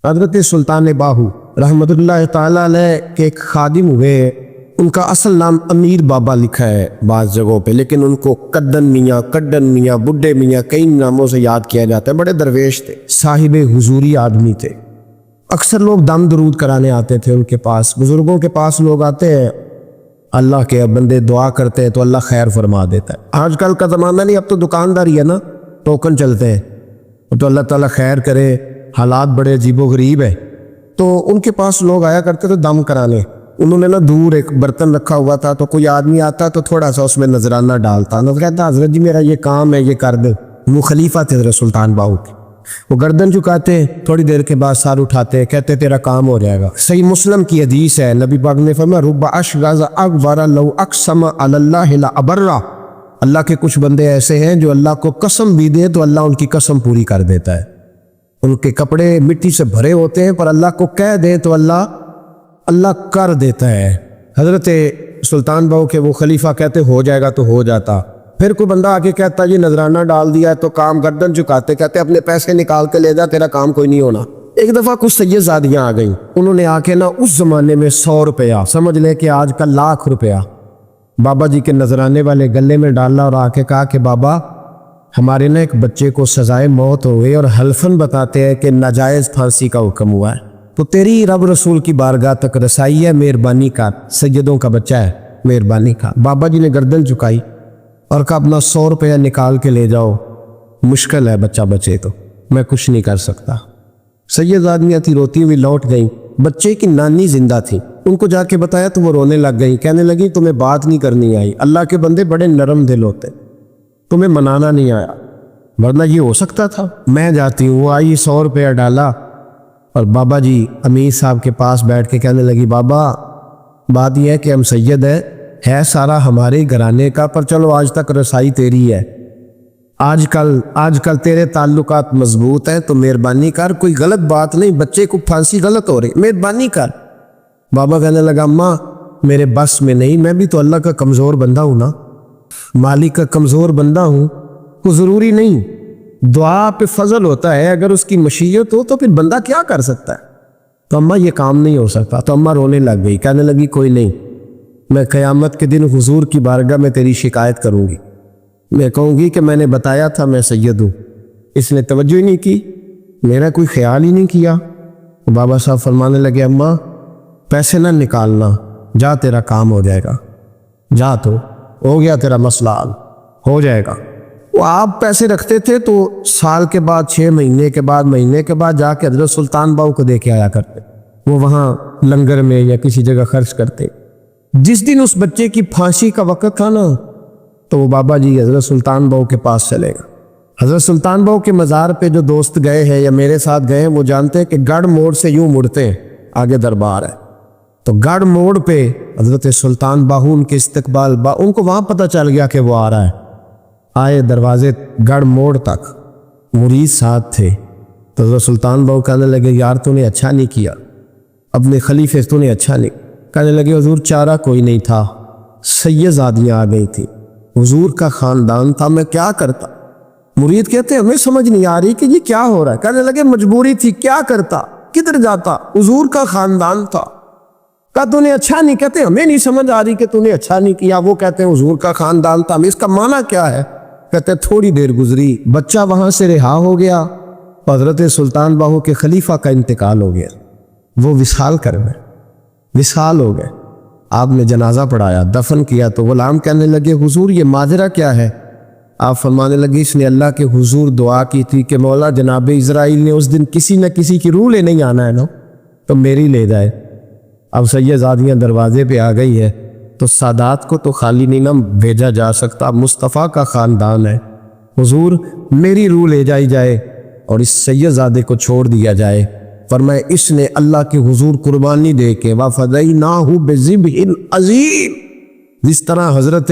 حضرت سلطان باہو رحمۃ اللہ تعالیٰ علیہ کے ایک خادم ہوئے، ان کا اصل نام امیر بابا لکھا ہے بعض جگہوں پہ، لیکن ان کو کڈن میاں، بڈھے میاں کئی ناموں سے یاد کیا جاتا ہے۔ بڑے درویش تھے، صاحب حضوری آدمی تھے۔ اکثر لوگ دم درود کرانے آتے تھے ان کے پاس، بزرگوں کے پاس لوگ آتے ہیں، اللہ کے بندے دعا کرتے ہیں تو اللہ خیر فرما دیتا ہے۔ آج کل کا زمانہ نہیں، اب تو دکانداری ہے نا، ٹوکن چلتے ہیں، تو اللہ تعالیٰ خیر کرے، حالات بڑے عجیب و غریب ہے۔ تو ان کے پاس لوگ آیا کرتے تھے دم کرانے۔ انہوں نے نا دور ایک برتن رکھا ہوا تھا، تو کوئی آدمی آتا تو تھوڑا سا اس میں نذرانہ ڈالتا، کہتا حضرت جی میرا یہ کام ہے، یہ کر دے۔ وہ خلیفہ تھے حضرت سلطان باہو کے، وہ گردن جھکاتے، تھوڑی دیر کے بعد سار اٹھاتے، کہتے تیرا کام ہو جائے گا۔ صحیح مسلم کی حدیث ہے، نبی پاک نے فرمایا رب اشغاز اغور لو اقسم علی اللہ لابرہ، اللہ کے کچھ بندے ایسے ہیں جو اللہ کو قسم بھی دے تو اللہ ان کی قسم پوری کر دیتا ہے۔ ان کے کپڑے مٹی سے بھرے ہوتے ہیں، پر اللہ کو کہہ دے تو اللہ کر دیتا ہے۔ حضرت سلطان باہو کے وہ خلیفہ کہتے ہو جائے گا تو ہو جاتا۔ پھر کوئی بندہ آگے کہتا یہ نذرانہ ڈال دیا ہے تو کام، گردن جھکاتے کہتے اپنے پیسے نکال کے لے جا، تیرا کام کوئی نہیں ہونا۔ ایک دفعہ کچھ سید زادیاں آ گئیں، انہوں نے آ کے نا اس زمانے میں 100 روپیہ، سمجھ لے کہ آج کا 1,00,000 روپیہ بابا جی کے نذرانے والے گلے میں ڈالا اور آ کے کہا کہ بابا ہمارے نا ایک بچے کو سزائے موت ہو گئی اور حلفاً بتاتے ہیں کہ ناجائز پھانسی کا حکم ہوا ہے، تو تیری رب رسول کی بارگاہ تک رسائی ہے، مہربانی کر، سیدوں کا بچہ ہے، مہربانی کر۔ بابا جی نے گردن جھکائی اور کہا اپنا 100 روپیہ نکال کے لے جاؤ، مشکل ہے بچہ بچے تو میں کچھ نہیں کر سکتا۔ سید آدمیاں تھی، روتی ہوئی لوٹ گئیں۔ بچے کی نانی زندہ تھی، ان کو جا کے بتایا تو وہ رونے لگ گئی، کہنے لگی تمہیں بات نہیں کرنی آئی، اللہ کے بندے بڑے نرم دل ہوتے، تمہیں منانا نہیں آیا، ورنہ یہ ہو سکتا تھا۔ میں جاتی ہوں۔ وہ آئی، 100 روپیہ ڈالا اور بابا جی امیر صاحب کے پاس بیٹھ کے کہنے لگی بابا بات یہ ہے کہ ہم سید ہے سارا ہمارے گھرانے کا، پر چلو آج تک رسائی تیری ہے، آج کل تیرے تعلقات مضبوط ہیں تو مہربانی کر، کوئی غلط بات نہیں، بچے کو پھانسی غلط ہو رہی، مہربانی کر۔ بابا کہنے لگا اماں میرے بس میں نہیں، میں بھی تو اللہ کا کمزور بندہ ہوں نا، مالک کا کمزور بندہ ہوں، کو ضروری نہیں، دعا پہ فضل ہوتا ہے، اگر اس کی مشیت ہو تو پھر بندہ کیا کر سکتا ہے۔ تو اماں یہ کام نہیں ہو سکتا۔ تو اماں رونے لگ گئی، کہنے لگی کوئی نہیں، میں قیامت کے دن حضور کی بارگاہ میں تیری شکایت کروں گی، میں کہوں گی کہ میں نے بتایا تھا میں سید ہوں، اس نے توجہ ہی نہیں کی، میرا کوئی خیال ہی نہیں کیا۔ بابا صاحب فرمانے لگے اماں پیسے نہ نکالنا، جا تیرا کام ہو جائے گا، جا تو ہو گیا تیرا مسئلہ حل، ہو جائے گا۔ وہ آپ پیسے رکھتے تھے تو سال کے بعد، 6 مہینے کے بعد، مہینے کے بعد جا کے حضرت سلطان باہو کو دے کے آیا کرتے، وہ وہاں لنگر میں یا کسی جگہ خرچ کرتے۔ جس دن اس بچے کی پھانسی کا وقت تھا نا، تو وہ بابا جی حضرت سلطان باہو کے پاس چلے گا۔ حضرت سلطان باہو کے مزار پہ جو دوست گئے ہیں یا میرے ساتھ گئے ہیں وہ جانتے ہیں کہ گڑھ موڑ سے یوں مڑتے ہیں، آگے دربار ہے، تو گڑھ موڑ پہ حضرت سلطان باہو ان کے استقبال، ان کو وہاں پتہ چل گیا کہ وہ آ رہا ہے، آئے دروازے گڑھ موڑ تک، مرید ساتھ تھے، تو حضرت سلطان باہو کہنے لگے یار تو نے اچھا نہیں کیا، اپنے خلیفے تو نے اچھا نہیں۔ کہنے لگے حضور چارہ کوئی نہیں تھا، سید زادیاں آ گئی تھی، حضور کا خاندان تھا، میں کیا کرتا۔ مرید کہتے ہمیں سمجھ نہیں آ رہی کہ یہ کیا ہو رہا ہے۔ کہنے لگے مجبوری تھی، کیا کرتا، کدھر جاتا، حضور کا خاندان تھا۔ کہا تو نے اچھا نہیں، کہتے ہمیں نہیں سمجھ آ رہی کہ تو نے اچھا نہیں کیا، وہ کہتے ہیں حضور کا خاندان تھا، اس کا معنی کیا ہے؟ کہتے تھوڑی دیر گزری، بچہ وہاں سے رہا ہو گیا، حضرت سلطان باہو کے خلیفہ کا انتقال ہو گیا، وہ وصال کر گئے، وصال ہو گئے، آپ نے جنازہ پڑھایا، دفن کیا، تو غلام کہنے لگے حضور یہ ماجرا کیا ہے؟ آپ فرمانے لگے اس نے اللہ کے حضور دعا کی تھی کہ مولا جناب اسرائیل نے اس دن کسی نہ کسی کی روح لے نہیں آنا ہے نا، تو میری لے جائے۔ اب سید زادیاں دروازے پہ آ گئی ہے، تو سادات کو تو خالی نہیں نہ بھیجا جا سکتا، مصطفیٰ کا خاندان ہے، حضور میری روح لے جائی جائے اور اس سید زادے کو چھوڑ دیا جائے۔ فرمائے اس نے اللہ کے حضور قربانی دے کے وَفَدَيْنَاهُ بِذِبْحٍ عَظِيمٍ، جس طرح حضرت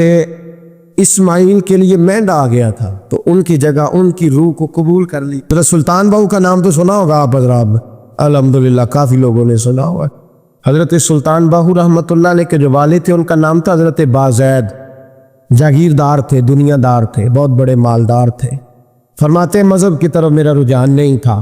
اسماعیل کے لیے مینڈا آ گیا تھا تو ان کی جگہ ان کی روح کو قبول کر لی۔ حضرت سلطان باہو کا نام تو سنا ہوگا آپ حضرات، الحمدللہ کافی لوگوں نے سنا ہوا ہے۔ حضرت سلطان باہو رحمۃ اللہ علیہ کے جو والد تھے ان کا نام تھا حضرت بازید، جاگیردار تھے، دنیا دار تھے، بہت بڑے مالدار تھے۔ فرماتے مذہب کی طرف میرا رجحان نہیں تھا،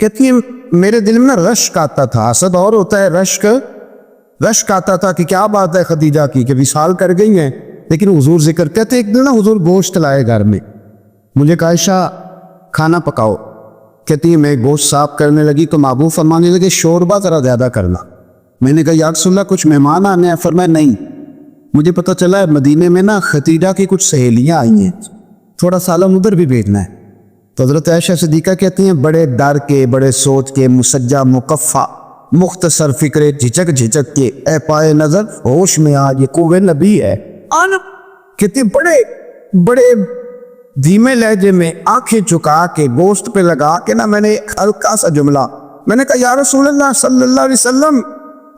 کہتی ہیں میرے دل میں نا رشک آتا تھا، حسد اور ہوتا ہے، رشک آتا تھا کہ کیا بات ہے خدیجہ کی کہ وصال کر گئی ہیں، لیکن حضور ذکر کہتے ایک دن نا حضور گوشت لائے گھر میں، مجھے کہا عائشہ کھانا پکاؤ، کہتی ہے میں گوشت صاف کرنے لگی تو محبوب فرمانے لگے شوربہ ذرا زیادہ کرنا۔ میں نے کہا یا رسول اللہ کچھ مہمان آنے ہیں؟ فرمایا نہیں، مجھے پتہ چلا ہے مدینے میں نا خدیجہ کی کچھ سہیلیاں آئی ہیں، تھوڑا سالن ادھر بھی بھیجنا ہے۔ تو حضرت عائشہ صدیقہ کہتی ہیں بڑے ڈر کے، بڑے سوچ کے، مسجع مکفہ، مختصر فکرے، جھجک کے، اے پائے نظر ہوش میں آ یہ کوہ نبی ہے، کہتی بڑے دھیمے لہجے میں آنکھیں چکا کے گوشت پہ لگا کے نا میں نے ایک ہلکا سا جملہ، میں نے کہا یا رسول اللہ صلی اللہ علیہ وسلم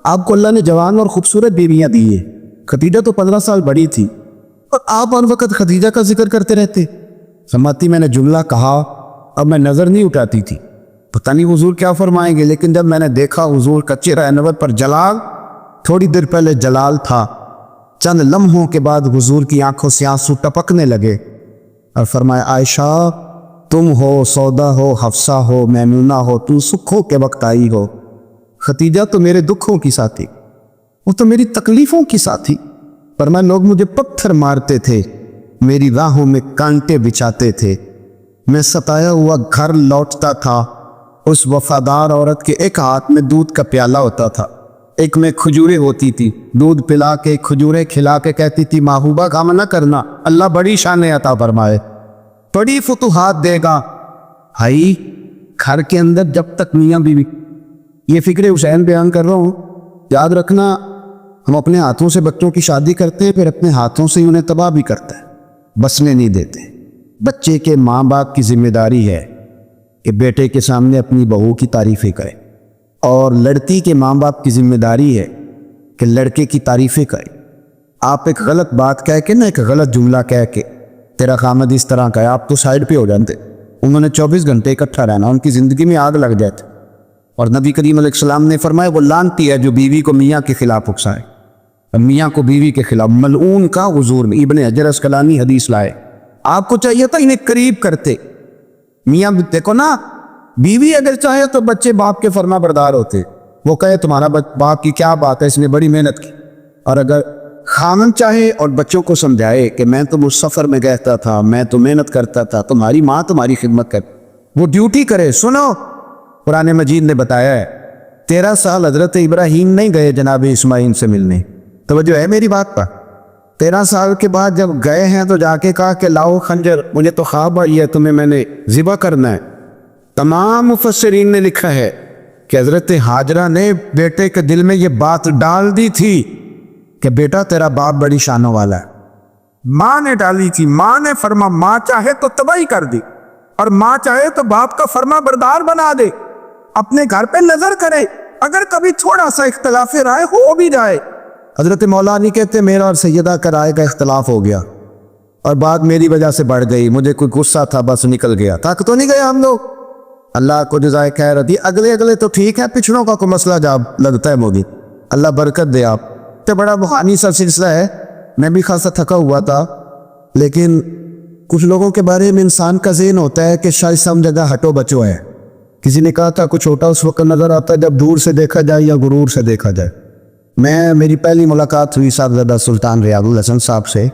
آپ کو اللہ نے جوان اور خوبصورت بیویاں دی ہے، خدیجہ تو 15 سال بڑی تھی اور آپ ہر وقت خدیجہ کا ذکر کرتے رہتے۔ سماتی میں نے جملہ کہا، اب میں نظر نہیں اٹھاتی تھی، پتہ نہیں حضور کیا فرمائیں گے، لیکن جب میں نے دیکھا حضور کا چہرہ انور پر جلال، تھوڑی دیر پہلے جلال تھا، چند لمحوں کے بعد حضور کی آنکھوں سے آنسو ٹپکنے لگے اور فرمایا عائشہ تم ہو، سودا ہو، حفصہ ہو، میمونہ ہو، تو سکھوں کے وقت آئی ہو، خدیجہ تو میرے دکھوں کی ساتھی، وہ تو میری تکلیفوں کی ساتھی، فرمایا لوگ مجھے پتھر مارتے تھے، میری راہوں میں کانٹے بچھاتے تھے، میں ستایا ہوا گھر لوٹتا تھا، اس وفادار عورت کے ایک ہاتھ میں دودھ کا پیالہ ہوتا تھا، ایک میں کھجوریں ہوتی تھی، دودھ پلا کے کھجوریں کھلا کے کہتی تھی محبوبہ غم نہ کرنا، اللہ بڑی شان عطا فرمائے، بڑی فتوحات دے گا۔ بھائی گھر کے اندر جب تک میاں بیوی، یہ فکر حسین بیان کر رہا ہوں، یاد رکھنا ہم اپنے ہاتھوں سے بچوں کی شادی کرتے ہیں، پھر اپنے ہاتھوں سے انہیں تباہ بھی کرتے ہیں، بسنے نہیں دیتے۔ بچے کے ماں باپ کی ذمہ داری ہے کہ بیٹے کے سامنے اپنی بہو کی تعریفیں کرے، اور لڑکی کے ماں باپ کی ذمہ داری ہے کہ لڑکے کی تعریفیں کرے۔ آپ ایک غلط بات کہہ کے نا، ایک غلط جملہ کہہ کے تیرا خامد اس طرح کا ہے، آپ تو سائیڈ پہ ہو جاتے، انہوں نے 24 گھنٹے اکٹھا رہنا، ان کی زندگی میں آگ لگ جاتی، اور نبی کریم علیہ السلام نے فرمایا وہ لعنتی ہے جو بیوی کو میاں کے خلاف اکسائے، میاں کو بیوی کے خلاف، ملعون کا حضور میں ابن حجر اسقلانی حدیث لائے۔ آپ کو چاہیے تھا انہیں قریب کرتے، میاں دیکھو نا، بیوی اگر چاہے تو بچے باپ کے فرما بردار ہوتے، وہ کہے تمہارا باپ کی کیا بات ہے، اس نے بڑی محنت کی، اور اگر خامن چاہے اور بچوں کو سمجھائے کہ میں تو اس سفر میں گہتا تھا، میں تو محنت کرتا تھا، تمہاری ماں تمہاری خدمت کر، وہ ڈیوٹی کرے۔ سنو قرآن مجید نے بتایا ہے 13 سال حضرت ابراہیم نہیں گئے جناب اسماعیل سے ملنے، توجہ ہے میری بات پر، 13 سال کے بعد جب گئے ہیں تو جا کے کہا کہ لاؤ خنجر، مجھے تو خواب آئی ہے تمہیں میں نے ذبح کرنا ہے۔ تمام مفسرین نے لکھا ہے کہ حضرت ہاجرہ نے بیٹے کے دل میں یہ بات ڈال دی تھی کہ بیٹا تیرا باپ بڑی شانوں والا ہے، ماں نے ڈالی تھی، ماں نے فرما ماں چاہے تو تباہی کر دی، اور ماں چاہے تو باپ کا فرما بردار بنا دے، اپنے گھر پہ نظر کرے، اگر کبھی تھوڑا سا اختلاف رائے ہو بھی جائے۔ حضرت مولا علی کہتے میرا اور سیدہ کا رائے کا اختلاف ہو گیا اور بات میری وجہ سے بڑھ گئی، مجھے کوئی غصہ تھا بس نکل گیا، تھک تو نہیں گئے ہم لوگ، اللہ کو جزائے خیر دی، اگلے تو ٹھیک ہے، پچھڑوں کا کوئی مسئلہ جاب لگتا ہے موگی، اللہ برکت دے۔ آپ تو بڑا بہانی سا سلسلہ ہے، میں بھی خاصا تھکا ہوا تھا، لیکن کچھ لوگوں کے بارے میں انسان کا ذہن ہوتا ہے کہ شاید سم جگہ ہٹو بچو ہے، کسی نے کہا تھا کچھ چھوٹا اس وقت نظر آتا ہے جب دور سے دیکھا جائے یا غرور سے دیکھا جائے۔ میری پہلی ملاقات ہوئی صاحبزادہ سلطان ریاض الحسن صاحب سے،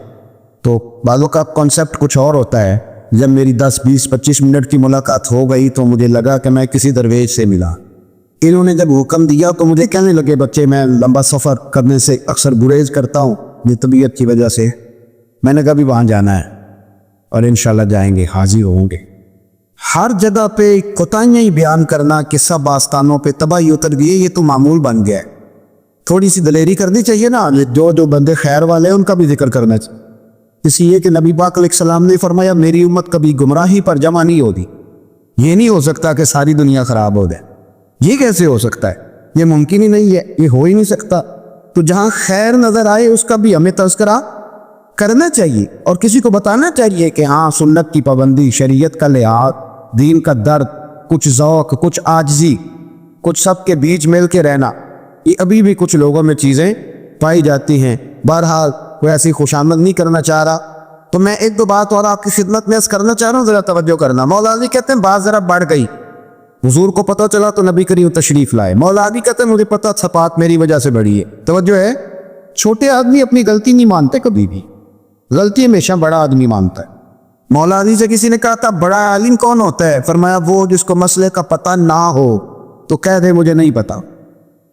تو بعضوں کا کانسیپٹ کچھ اور ہوتا ہے، جب میری 10 20 25 منٹ کی ملاقات ہو گئی تو مجھے لگا کہ میں کسی درویش سے ملا، انہوں نے جب حکم دیا تو مجھے کہنے لگے بچے میں لمبا سفر کرنے سے اکثر گریز کرتا ہوں یہ طبیعت کی وجہ سے، میں نے کہا بھی وہاں جانا ہے اور انشاءاللہ جائیں گے، حاضر ہوں گے۔ ہر جگہ پہ کوتاہیاں ہی بیان کرنا کہ سب آستانوں پہ تباہی اتر گئی، یہ تو معمول بن گیا ہے، تھوڑی سی دلیری کرنی چاہیے نا، جو بندے خیر والے ہیں ان کا بھی ذکر کرنا چاہیے، اس لیے کہ نبی پاک علیہ السلام نے فرمایا میری امت کبھی گمراہی پر جمع نہیں ہوتی، یہ نہیں ہو سکتا کہ ساری دنیا خراب ہو جائے، یہ کیسے ہو سکتا ہے، یہ ممکن ہی نہیں ہے، یہ ہو ہی نہیں سکتا، تو جہاں خیر نظر آئے اس کا بھی ہمیں تذکرہ کرنا چاہیے اور کسی کو بتانا چاہیے کہ ہاں سنت کی پابندی، شریعت کا لحاظ، دین کا درد، کچھ ذوق، کچھ عاجزی، کچھ سب کے بیچ مل کے رہنا، یہ ابھی بھی کچھ لوگوں میں چیزیں پائی جاتی ہیں۔ بہرحال کوئی ایسی خوشامد نہیں کرنا چاہ رہا، تو میں ایک دو بات اور آپ کی خدمت میں عرض کرنا چاہ رہا ہوں، ذرا توجہ کرنا۔ مولا علی کہتے ہیں بات ذرا بڑھ گئی، حضور کو پتہ چلا تو نبی کریم تشریف لائے. مولا علی کہتے ہیں مجھے پتہ صفات میری وجہ سے بڑی ہے. توجہ ہے, چھوٹے آدمی اپنی غلطی نہیں مانتے کبھی بھی, غلطی ہمیشہ بڑا آدمی مانتا ہے. مولا علی سے کسی نے کہا تھا بڑا عالم کون ہوتا ہے؟ فرمایا وہ جس کو مسئلے کا پتہ نہ ہو تو کہہ دے مجھے نہیں پتا.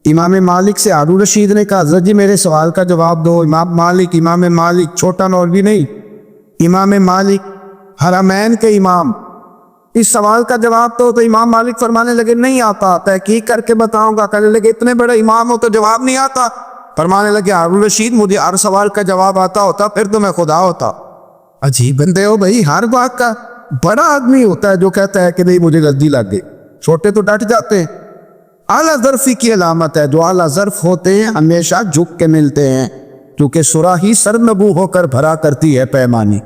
امام مالک سے ہارون رشید نے کہا حضرت جی میرے سوال کا جواب دو. امام مالک چھوٹا مولوی نہیں, امام مالک حرمین کے امام, اس سوال کا جواب تو امام مالک فرمانے لگے نہیں آتا, تحقیق کر کے بتاؤں گا. کہنے لگے اتنے بڑے امام ہو تو جواب نہیں آتا؟ فرمانے لگے ہارون رشید مجھے ہر سوال کا جواب آتا ہوتا پھر تو میں خدا ہوتا. عجیب بندے ہو بھائی, ہر بات کا بڑا آدمی ہوتا ہے جو کہتا ہے کہ نہیں مجھے غلطی لگ گئی, چھوٹے تو ڈٹ جاتے ہیں. اعلیٰ ظرفی کی علامت ہے, جو اعلیٰ ظرف ہوتے ہیں ہمیشہ جھک کے ملتے ہیں, کیونکہ سراہی سرنگو ہو کر بھرا کرتی ہے پیمانی.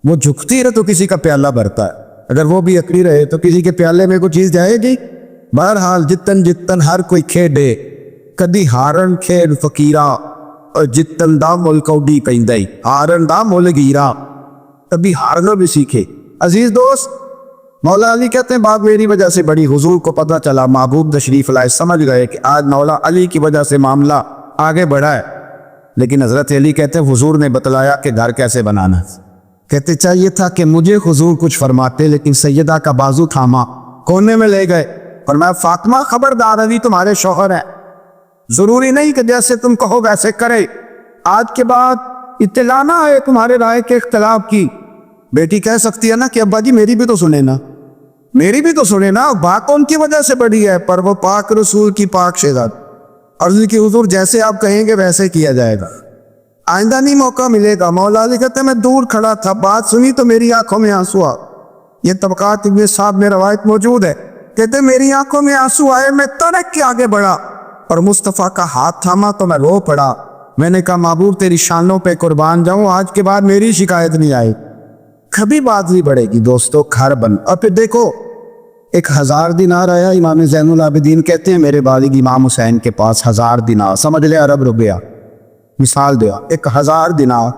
وہ جھکتی رہے تو کسی کا پیالہ بھرتا ہے, اگر وہ بھی اکڑی رہے تو کسی کے پیالے میں کوئی چیز جائے گی. بہرحال جتن ہر کوئی کھیڈے, کدی ہارن کھیڈ فقیرا اور جتن دا ملکوڈی کہندائی, ہارن دا مل گیرا, کبھی ہارنا بھی سیکھے. عزیز دوست, مولا علی کہتے ہیں بات میری وجہ سے بڑی. حضور کو پتہ چلا, محبوب تشریف لائے, سمجھ گئے کہ آج مولا علی کی وجہ سے معاملہ آگے بڑھا ہے. لیکن حضرت علی کہتے ہیں حضور نے بتلایا کہ گھر کیسے بنانا. کہتے چاہیے تھا کہ مجھے حضور کچھ فرماتے, لیکن سیدہ کا بازو تھاما, کونے میں لے گئے. فرمایا فاطمہ خبردار, علی تمہارے شوہر ہیں, ضروری نہیں کہ جیسے تم کہو ویسے کرے. آج کے بعد اطلاع نہ آئے تمہارے رائے کے اختلاف کی. بیٹی کہہ سکتی ہے نا کہ ابا جی میری بھی تو سنے نا, میری بھی تو سنے نا, بات ان کی وجہ سے بڑی ہے. پر وہ پاک رسول کی پاک شہزاد, عرض کی حضور جیسے آپ کہیں گے ویسے کیا جائے گا, آئندہ نہیں موقع ملے گا. مولا علی کہتے ہیں میں دور کھڑا تھا, بات سنی تو میری آنکھوں میں آنسو آ. یہ طبقات ابن صاحب میں روایت موجود ہے. کہتے میری آنکھوں میں آنسو آئے, میں تڑک کے آگے بڑھا اور مصطفیٰ کا ہاتھ تھاما تو میں رو پڑا. میں نے کہا محبوب تیری شانوں پہ قربان جاؤں, آج کے بعد میری شکایت نہیں آئی. کبھی بات نہیں بڑھے گی دوستو, گھر بن. اور پھر دیکھو 1000 دینار آیا. امام زین العابدین کہتے ہیں میرے والد امام حسین کے پاس 1000 دینار, سمجھ لے عرب روپیہ, مثال دیا 1000 دینار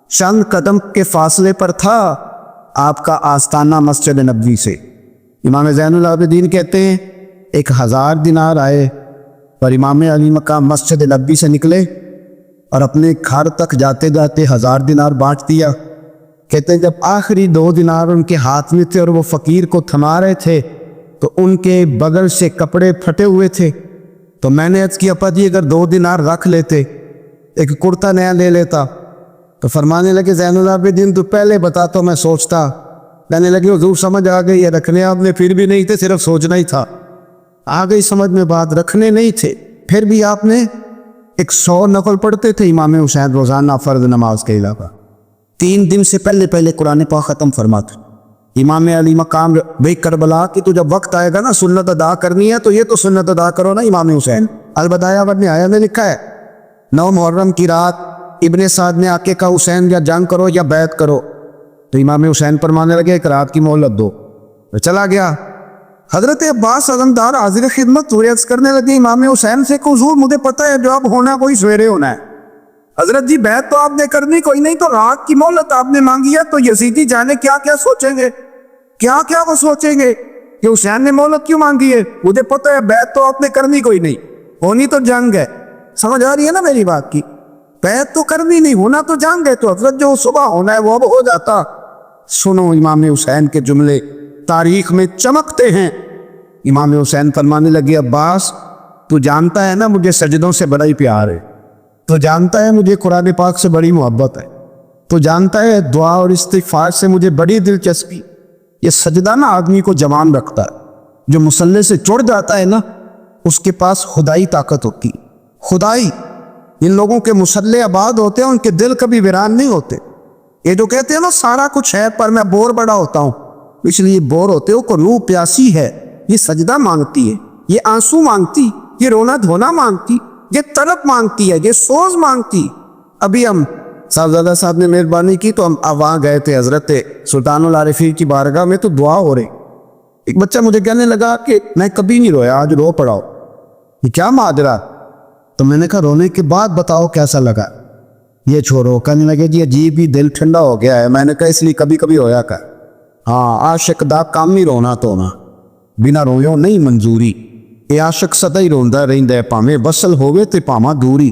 چند قدم کے فاصلے پر تھا آپ کا آستانہ مسجد نبوی سے. امام زین العابدین کہتے ہیں 1000 دینار آئے اور امام علی مقام مسجد نبوی سے نکلے اور اپنے گھر تک جاتے جاتے 1000 دینار بانٹ دیا. کہتے ہیں جب آخری 2 دینار ان کے ہاتھ میں تھے اور وہ فقیر کو تھما رہے تھے تو ان کے بغل سے کپڑے پھٹے ہوئے تھے. تو میں نے عرض کیا ابا جی اگر 2 دینار رکھ لیتے, ایک کرتا نیا لے لیتا. تو فرمانے لگے زین العابدین تو پہلے بتا تو میں سوچتا. کہنے لگے حضور سمجھ آ گئی, یہ رکھنے آپ نے پھر بھی نہیں تھے, صرف سوچنا ہی تھا. آ گئی سمجھ میں بات, رکھنے نہیں تھے پھر بھی آپ نے 100 نفل پڑھتے تھے امام حسین روزانہ فرض نماز کے علاوہ. 3 دن سے پہلے قرآن پاک ختم فرماتے. امام علی مقام بے کربلا کی تو جب وقت آئے گا نا سنت ادا کرنی ہے تو یہ تو سنت ادا کرو نا. امام حسین البدایہ والنہایہ میں لکھا ہے 9 محرم کی رات ابن سعد نے آ کے کہا حسین یا جنگ کرو یا بیعت کرو. تو امام حسین فرمانے لگے 1 رات کی مہلت دو. تو چلا گیا. حضرت عباس علمدار حاضر خدمت عرض کرنے لگے امام حسین سے کہ حضور مجھے پتہ ہے جو اب ہونا کوئی سویرے ہونا ہے. حضرت جی بیعت تو آپ نے کرنی کوئی نہیں, تو رات کی مہلت آپ نے مانگی ہے, تو یزیدی جانے کیا کیا سوچیں گے, کیا وہ سوچیں گے کہ حسین نے مہلت کیوں مانگی ہے. مجھے پتہ ہے بیعت تو آپ نے کرنی کوئی نہیں, ہونی تو جنگ ہے. سمجھ آ رہی ہے نا میری بات کی, بیعت تو کرنی نہیں, ہونا تو جنگ ہے. تو حضرت جو صبح ہونا ہے وہ اب ہو جاتا. سنو امام حسین کے جملے تاریخ میں چمکتے ہیں. امام حسین فرمانے لگے عباس تو جانتا ہے نا مجھے سجدوں سے بڑا ہی پیار ہے, تو جانتا ہے مجھے قرآن پاک سے بڑی محبت ہے, تو جانتا ہے دعا اور استغفار سے مجھے بڑی دلچسپی. یہ سجدہ نا آدمی کو جوان رکھتا ہے. جو مصلی سے چڑھ جاتا ہے نا اس کے پاس خدائی طاقت ہوتی, خدائی. ان لوگوں کے مصلی آباد ہوتے ہیں, ان کے دل کبھی ویران نہیں ہوتے. یہ جو کہتے ہیں نا سارا کچھ ہے پر میں بور بڑا ہوتا ہوں, اس لیے بور ہوتے ہو کو روح پیاسی ہے. یہ سجدہ مانگتی ہے, یہ آنسو مانگتی, یہ رونا دھونا مانگتی, یہ طلب مانگتی ہے, یہ سوز مانگتی. ابھی ہم صاحبزادہ صاحب نے مہربانی کی تو ہم وہاں گئے تھے حضرت سلطان العارفین کی بارگاہ میں, تو دعا ہو رہی. ایک بچہ مجھے کہنے لگا کہ میں کبھی نہیں رویا, آج رو پڑا ہو, یہ کیا ماجرا. تو میں نے کہا رونے کے بعد بتاؤ کیسا لگا. یہ چھوڑو. کہنے لگے جی عجیب ہی دل ٹھنڈا ہو گیا ہے. میں نے کہا اس لیے کبھی کبھی ہویا کر. ہاں عاشق دا کام ہی رونا تو نا, ਬਿਨਾਂ ਰੋਇਓ ਨਹੀਂ ਮਨਜ਼ੂਰੀ। ਇਹ ਆਸ਼ਕ ਸਦਾ ਹੀ ਰੋਂਦਾ ਰਹਿੰਦਾ ਹੈ, ਭਾਵੇਂ ਵਸਲ ਹੋਵੇ ਤੇ ਭਾਵੇਂ ਦੂਰੀ,